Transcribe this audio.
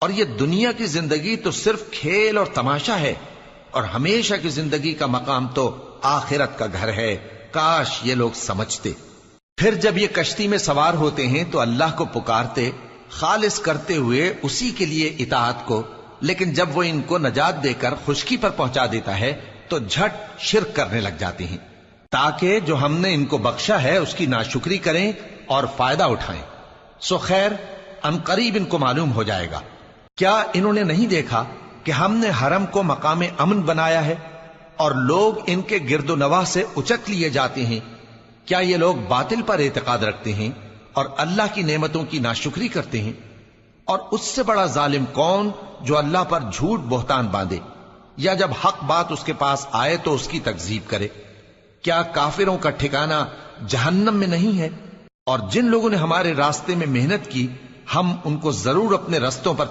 اور یہ دنیا کی زندگی تو صرف کھیل اور تماشا ہے، اور ہمیشہ کی زندگی کا مقام تو آخرت کا گھر ہے۔ کاش یہ لوگ سمجھتے۔ پھر جب یہ کشتی میں سوار ہوتے ہیں تو اللہ کو پکارتے، خالص کرتے ہوئے اسی کے لیے اطاعت کو، لیکن جب وہ ان کو نجات دے کر خشکی پر پہنچا دیتا ہے تو جھٹ شرک کرنے لگ جاتے ہیں، تاکہ جو ہم نے ان کو بخشا ہے اس کی ناشکری کریں اور فائدہ اٹھائیں۔ سو خیر ان قریب ان کو معلوم ہو جائے گا۔ کیا انہوں نے نہیں دیکھا کہ ہم نے حرم کو مقام امن بنایا ہے اور لوگ ان کے گرد و نواح سے اچک لیے جاتے ہیں؟ کیا یہ لوگ باطل پر اعتقاد رکھتے ہیں اور اللہ کی نعمتوں کی ناشکری کرتے ہیں؟ اور اس سے بڑا ظالم کون جو اللہ پر جھوٹ بہتان باندھے، یا جب حق بات اس کے پاس آئے تو اس کی تکذیب کرے؟ کیا کافروں کا ٹھکانہ جہنم میں نہیں ہے؟ اور جن لوگوں نے ہمارے راستے میں محنت کی ہم ان کو ضرور اپنے رستوں پر